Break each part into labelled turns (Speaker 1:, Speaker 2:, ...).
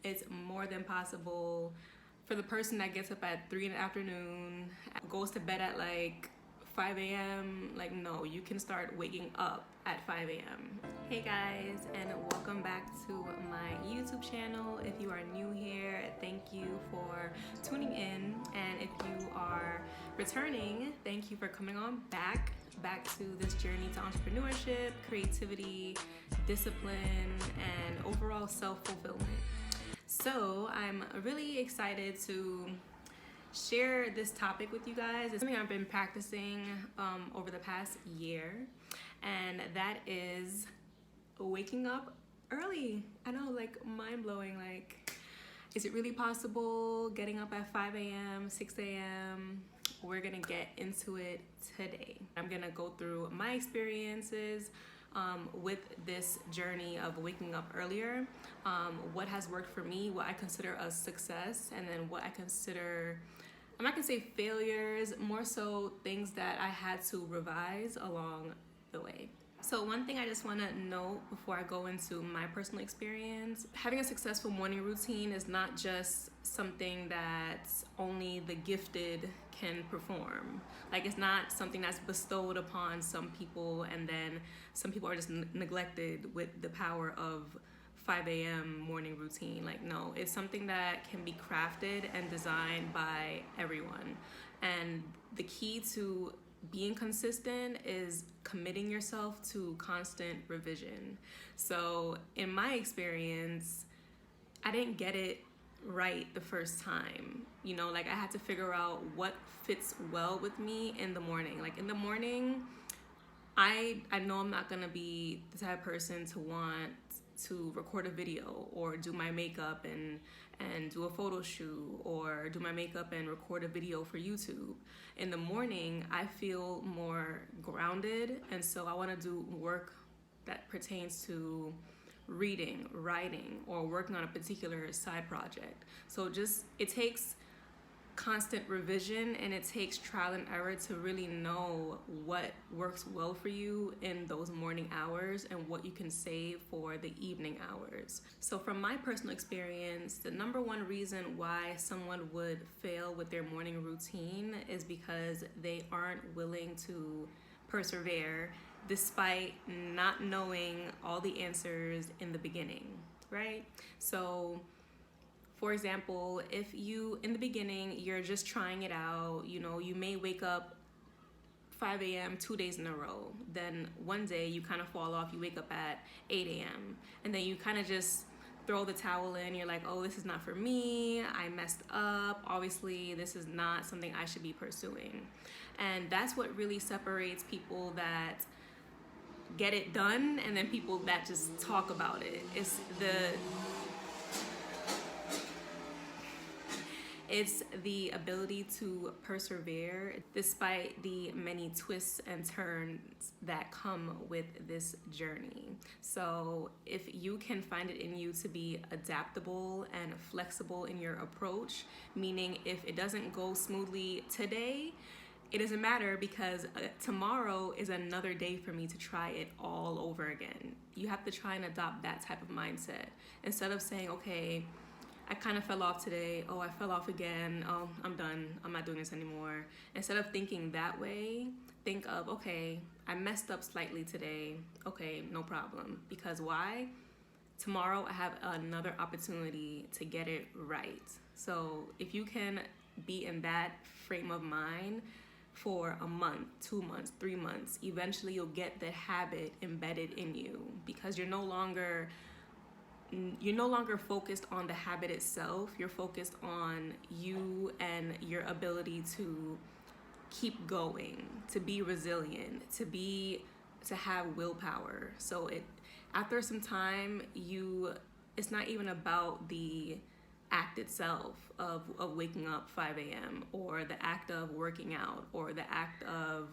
Speaker 1: It's more than possible. For the person that gets up at 3 in the afternoon, goes to bed at like 5 a.m., like, no, you can start waking up at 5 a.m. Hey guys, and welcome back to my YouTube channel. If you are new here, thank you for tuning in. And if you are returning, thank you for coming on back to this journey to entrepreneurship, creativity, discipline, and overall self-fulfillment. So I'm really excited to share this topic with you guys. It's something I've been practicing over the past year, and that is waking up early. I know, like, mind-blowing. Like, is it really possible getting up at 5 a.m., 6 a.m.? We're gonna get into it today. I'm gonna go through my experiences with this journey of waking up earlier, what has worked for me, what I consider a success, and then what I consider, I'm not gonna say failures, more so things that I had to revise along the way. So one thing I just want to note before I go into my personal experience, having a successful morning routine is not just something that only the gifted can perform. Like, it's not something that's bestowed upon some people and then some people are just neglected with the power of 5 a.m. morning routine. Like, no, it's something that can be crafted and designed by everyone. And the key to being consistent is committing yourself to constant revision. So in my experience, I didn't get it right the first time. You know, like, I had to figure out what fits well with me in the morning. Like, in the morning, I know I'm not gonna be the type of person to want to record a video or do my makeup and do a photo shoot or do my makeup and record a video for YouTube. In the morning, I feel more grounded, and so I want to do work that pertains to reading, writing, or working on a particular side project. So it takes constant revision, and it takes trial and error to really know what works well for you in those morning hours and what you can save for the evening hours. So from my personal experience, the number one reason why someone would fail with their morning routine is because they aren't willing to persevere despite not knowing all the answers in the beginning, right? So for example, if you, in the beginning, you're just trying it out, you know, you may wake up 5 a.m. 2 days in a row. Then one day you kind of fall off, you wake up at 8 a.m. And then you kind of just throw the towel in. You're like, oh, this is not for me. I messed up. Obviously, this is not something I should be pursuing. And that's what really separates people that get it done and then people that just talk about it. It's the ability to persevere despite the many twists and turns that come with this journey. So if you can find it in you to be adaptable and flexible in your approach, meaning if it doesn't go smoothly today, it doesn't matter, because tomorrow is another day for me to try it all over again. You have to try and adopt that type of mindset instead of saying, okay, I kind of fell off today. Oh, I fell off again. Oh, I'm done. I'm not doing this anymore. Instead of thinking that way, think of, okay, I messed up slightly today. Okay, no problem. Because why? Tomorrow I have another opportunity to get it right. So if you can be in that frame of mind for a month, 2 months, 3 months, eventually you'll get the habit embedded in you, because you're no longer focused on the habit itself. You're focused on you and your ability to keep going, to be resilient, to have willpower. So after some time, it's not even about the act itself of waking up 5 a.m. or the act of working out or the act of,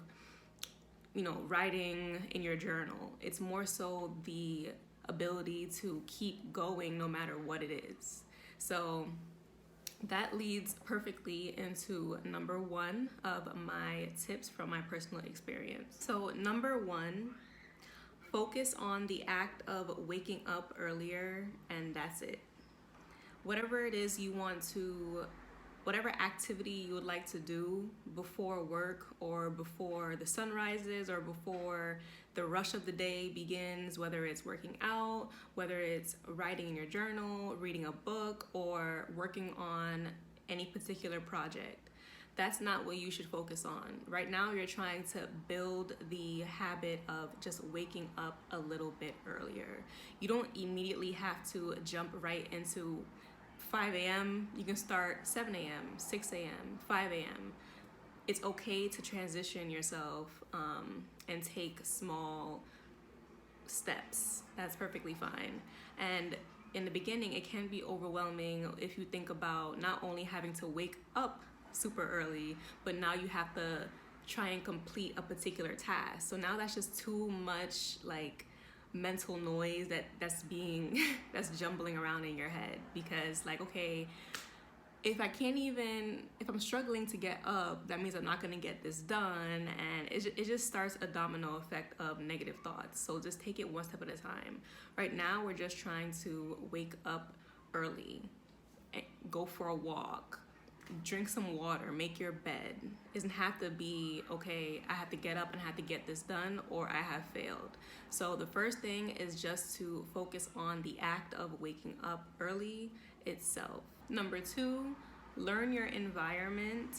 Speaker 1: you know, writing in your journal. It's more so the ability to keep going no matter what it is. So that leads perfectly into number one of my tips from my personal experience. So number one, focus on the act of waking up earlier, and that's it. whatever it is you want to, whatever activity you would like to do before work or before the sun rises or before the rush of the day begins, whether it's working out, whether it's writing in your journal, reading a book, or working on any particular project. That's not what you should focus on. Right now, you're trying to build the habit of just waking up a little bit earlier. You don't immediately have to jump right into 5 a.m. You can start 7 a.m., 6 a.m., 5 a.m. It's okay to transition yourself and take small steps. That's perfectly fine. And in the beginning, it can be overwhelming if you think about not only having to wake up super early, but now you have to try and complete a particular task. So now that's just too much like mental noise that's being that's jumbling around in your head, because like, okay, if I'm struggling to get up, that means I'm not going to get this done, and it just starts a domino effect of negative thoughts. So just take it one step at a time. Right now, we're just trying to wake up early, go for a walk, drink some water, make your bed. It doesn't have to be, okay, I have to get up and have to get this done or I have failed. So the first thing is just to focus on the act of waking up early itself. Number 2, learn your environment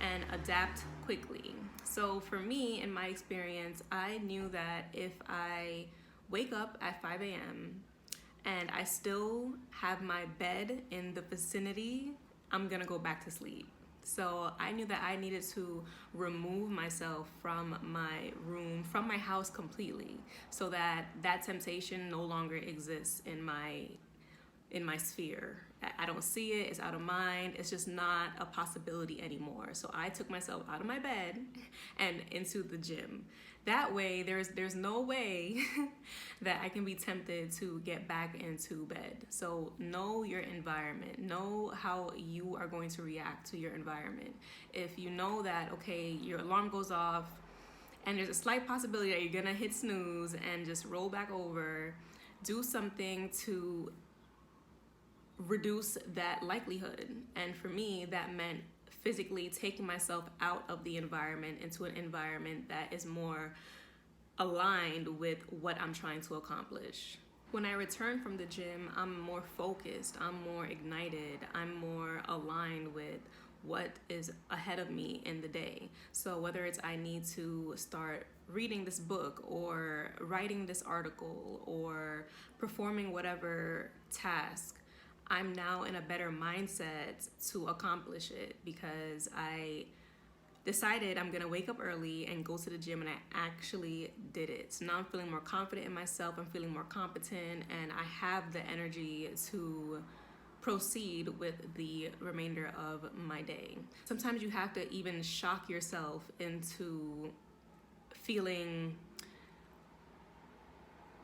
Speaker 1: and adapt quickly. So for me, in my experience, I knew that if I wake up at 5 a.m. and I still have my bed in the vicinity, I'm gonna go back to sleep. So I knew that I needed to remove myself from my room, from my house completely, so that that temptation no longer exists in my sphere. I don't see it, it's out of mind, it's just not a possibility anymore. So I took myself out of my bed and into the gym. That way, there's no way that I can be tempted to get back into bed. So know your environment, know how you are going to react to your environment. If you know that, okay, your alarm goes off and there's a slight possibility that you're gonna hit snooze and just roll back over, do something to reduce that likelihood. And for me, that meant physically taking myself out of the environment into an environment that is more aligned with what I'm trying to accomplish. When I return from the gym, I'm more focused, I'm more ignited, I'm more aligned with what is ahead of me in the day. So whether it's I need to start reading this book or writing this article or performing whatever task, I'm now in a better mindset to accomplish it, because I decided I'm gonna wake up early and go to the gym, and I actually did it. So now I'm feeling more confident in myself, I'm feeling more competent, and I have the energy to proceed with the remainder of my day. Sometimes you have to even shock yourself into feeling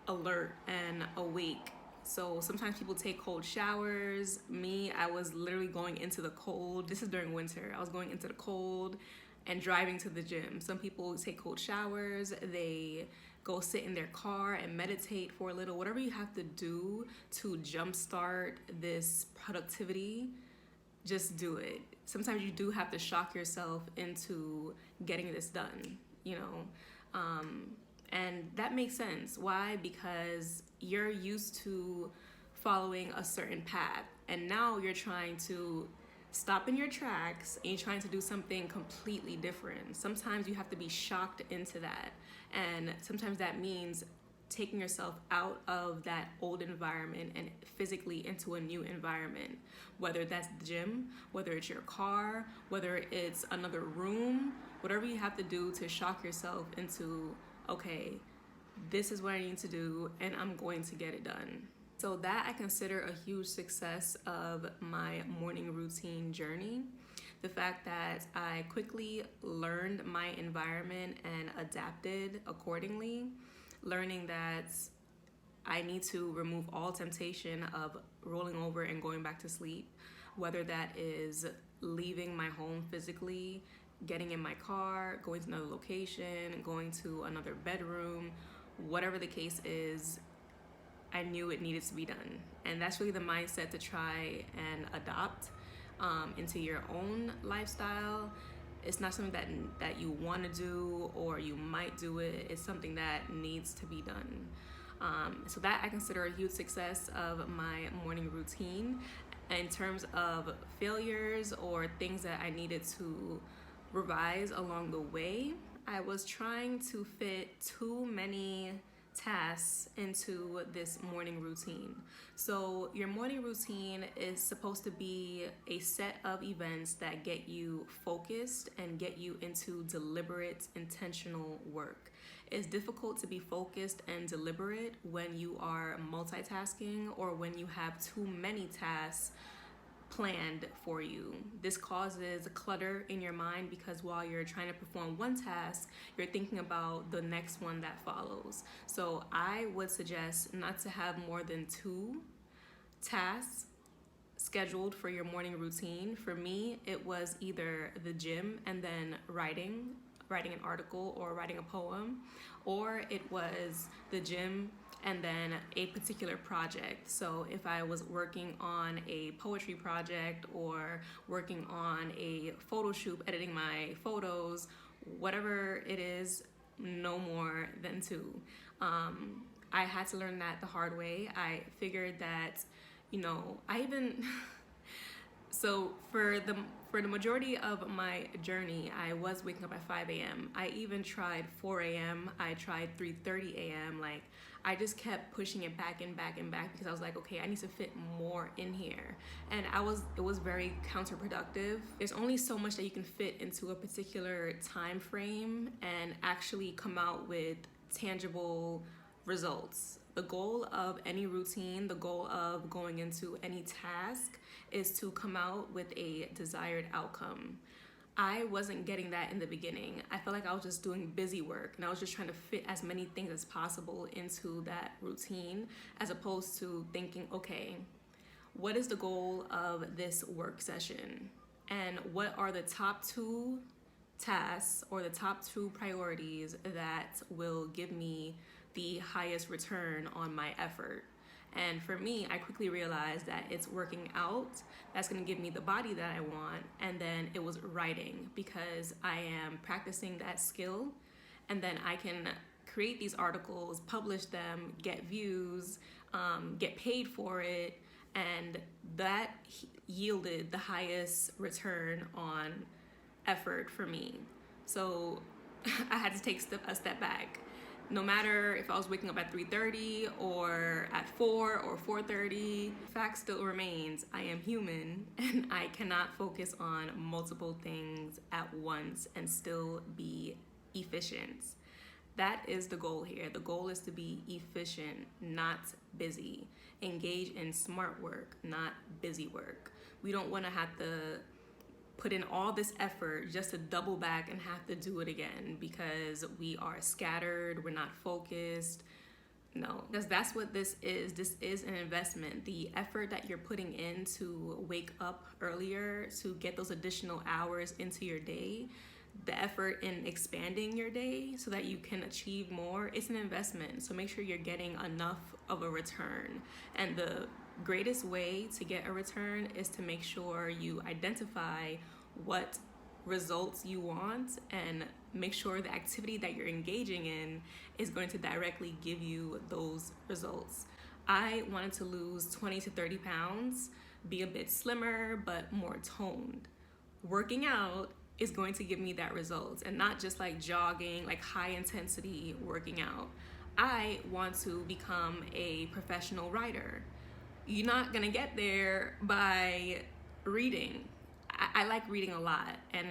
Speaker 1: alert and awake. So sometimes people take cold showers. Me, I was literally going into the cold. This is during winter. I was going into the cold and driving to the gym. Some people take cold showers. They go sit in their car and meditate for a little. Whatever you have to do to jumpstart this productivity, just do it. Sometimes you do have to shock yourself into getting this done, you know. And that makes sense. Why? Because you're used to following a certain path, and now you're trying to stop in your tracks and you're trying to do something completely different. Sometimes you have to be shocked into that, and sometimes that means taking yourself out of that old environment and physically into a new environment, whether that's the gym, whether it's your car, whether it's another room, whatever you have to do to shock yourself into, okay, this is what I need to do and I'm going to get it done. So that I consider a huge success of my morning routine journey. The fact that I quickly learned my environment and adapted accordingly, learning that I need to remove all temptation of rolling over and going back to sleep, whether that is leaving my home physically, getting in my car, going to another location, going to another bedroom, whatever the case is, I knew it needed to be done. And that's really the mindset to try and adopt into your own lifestyle. It's not something that you want to do or you might do it. It's something that needs to be done. So that I consider a huge success of my morning routine. In terms of failures or things that I needed to revise along the way, I was trying to fit too many tasks into this morning routine. So your morning routine is supposed to be a set of events that get you focused and get you into deliberate, intentional work. It's difficult to be focused and deliberate when you are multitasking or when you have too many tasks planned for you. This causes clutter in your mind because while you're trying to perform one task, you're thinking about the next one that follows. So I would suggest not to have more than 2 tasks scheduled for your morning routine. For me, it was either the gym and then writing an article or writing a poem, or it was the gym and then a particular project. So if I was working on a poetry project or working on a photo shoot, editing my photos, whatever it is, no more than 2. I had to learn that the hard way. I figured that, I even so for the majority of my journey, I was waking up at 5 a.m. I even tried 4 a.m. I tried 3:30 a.m. Like, I just kept pushing it back and back and back because I was like, okay, I need to fit more in here. And it was very counterproductive. There's only so much that you can fit into a particular time frame and actually come out with tangible results. The goal of any routine, the goal of going into any task is to come out with a desired outcome. I wasn't getting that in the beginning. I felt like I was just doing busy work and I was just trying to fit as many things as possible into that routine, as opposed to thinking, okay, what is the goal of this work session? And what are the top 2 tasks or the top 2 priorities that will give me the highest return on my effort? And for me, I quickly realized that it's working out that's going to give me the body that I want. And then it was writing, because I am practicing that skill. And then I can create these articles, publish them, get views, get paid for it. And that yielded the highest return on effort for me. So I had to take a step back. No matter if I was waking up at 3:30 or at 4 or 4:30, fact still remains, I am human and I cannot focus on multiple things at once and still be efficient. That is the goal here. The goal is to be efficient, not busy. Engage in smart work, not busy work. We don't want to have to put in all this effort just to double back and have to do it again because we are scattered, we're not focused. No, because that's what this is. This is an investment. The effort that you're putting in to wake up earlier, to get those additional hours into your day, the effort in expanding your day so that you can achieve more, it's an investment. So make sure you're getting enough of a return. And the greatest way to get a return is to make sure you identify what results you want and make sure the activity that you're engaging in is going to directly give you those results. I wanted to lose 20 to 30 pounds, be a bit slimmer, but more toned. Working out is going to give me that result, and not just like jogging, like high intensity working out. I want to become a professional writer. You're not gonna get there by reading. I like reading a lot, and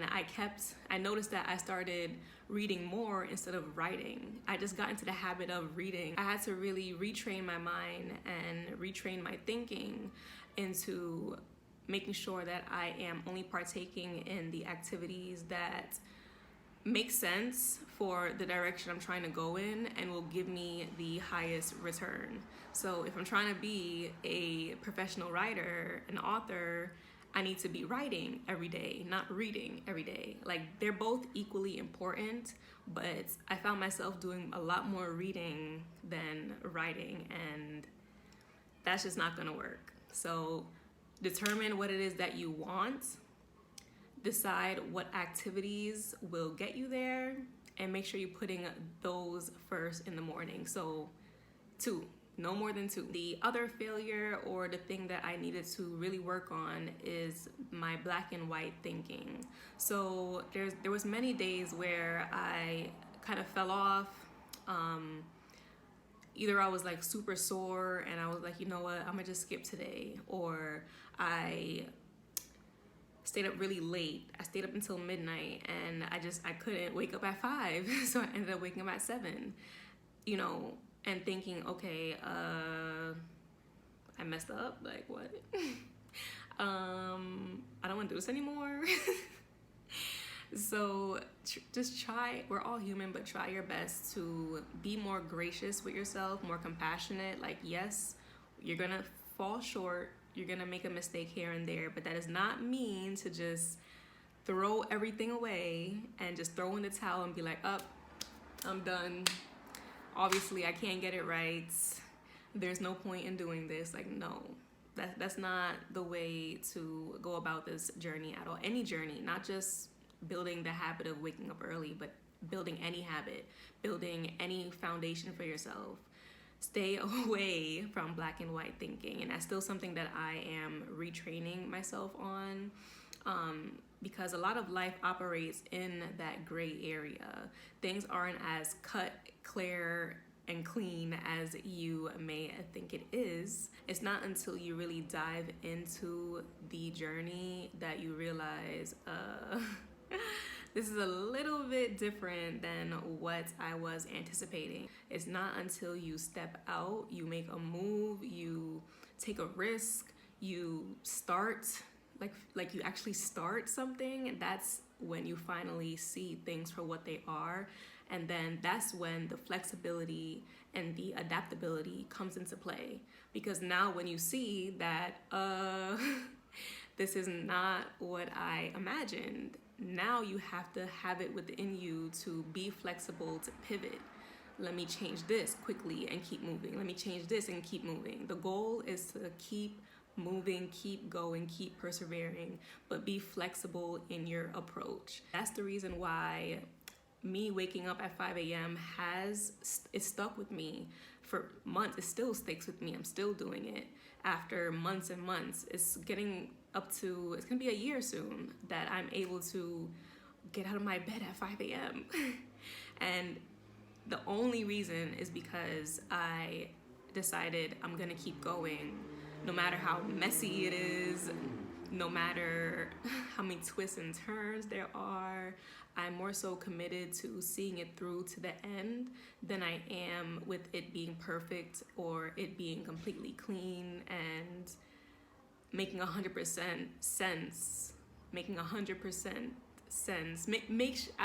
Speaker 1: I noticed that I started reading more instead of writing. I just got into the habit of reading. I had to really retrain my mind and retrain my thinking into making sure that I am only partaking in the activities that make sense for the direction I'm trying to go in and will give me the highest return. So if I'm trying to be a professional writer, an author, I need to be writing every day, not reading every day. Like, they're both equally important, but I found myself doing a lot more reading than writing, and that's just not gonna work. So determine what it is that you want, decide what activities will get you there, and make sure you're putting those first in the morning. So 2, no more than 2. The other failure, or the thing that I needed to really work on, is my black and white thinking. So there was many days where I kind of fell off. Either I was like super sore and I was like, you know what, I'm gonna just skip today, or I stayed up really late. I stayed up until midnight and I couldn't wake up at 5. So I ended up waking up at 7, you know, and thinking, okay, I messed up, like what? I don't want to do this anymore. So just try, we're all human, but try your best to be more gracious with yourself, more compassionate. Like, yes, you're gonna fall short, you're gonna make a mistake here and there, but that does not mean to just throw everything away and just throw in the towel and be like, I'm done. Obviously I can't get it right. There's no point in doing this. Like, no, that's not the way to go about this journey at all. Any journey, not just building the habit of waking up early, but building any habit, building any foundation for yourself. Stay away from black and white thinking. And that's still something that I am retraining myself on, because a lot of life operates in that gray area. Things aren't as cut, clear, and clean as you may think it is. It's not until you really dive into the journey that you realize, this is a little bit different than what I was anticipating. It's not until you step out, you make a move, you take a risk, you start, like you actually start something, that's when you finally see things for what they are. And then that's when the flexibility and the adaptability comes into play. Because now when you see that, this is not what I imagined, now you have to have it within you to be flexible, to pivot. Let me change this quickly and keep moving. Let me change this and keep moving. The goal is to keep moving, keep going, keep persevering, but be flexible in your approach. That's the reason why me waking up at 5 a.m. it stuck with me for months. It still sticks with me. I'm still doing it after months and months. It's gonna be a year soon that I'm able to get out of my bed at 5 a.m. And the only reason is because I decided I'm gonna keep going, no matter how messy it is, no matter how many twists and turns there are. I'm more so committed to seeing it through to the end than I am with it being perfect or it being completely clean and making 100% sense. I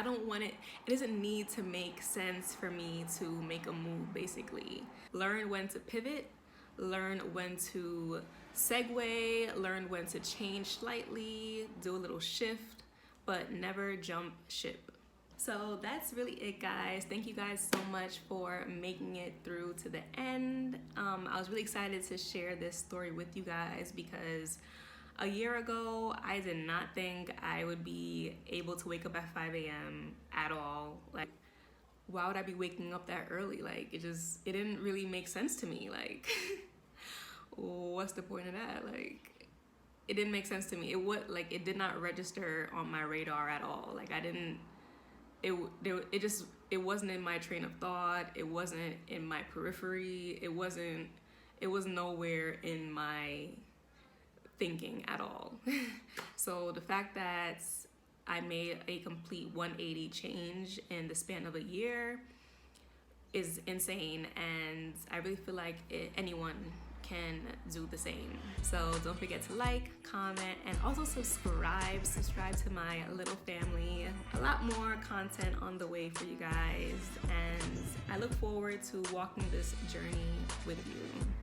Speaker 1: don't want it doesn't need to make sense for me to make a move, basically. Learn when to pivot, learn when to segue, learn when to change slightly, do a little shift, but never jump ship. So that's really it, guys. Thank you guys so much for making it through to the end. I was really excited to share this story with you guys because a year ago, I did not think I would be able to wake up at 5 a.m. at all. Like, why would I be waking up that early? Like, it didn't really make sense to me. Like, what's the point of that? Like, it didn't make sense to me. It did not register on my radar at all. Like, it wasn't in my train of thought. It wasn't in my periphery. It was nowhere in my thinking at all. So the fact that I made a complete 180 change in the span of a year is insane, and I really feel like anyone can do the same. So don't forget to like, comment, and also subscribe to my little family. A lot more content on the way for you guys, and I look forward to walking this journey with you.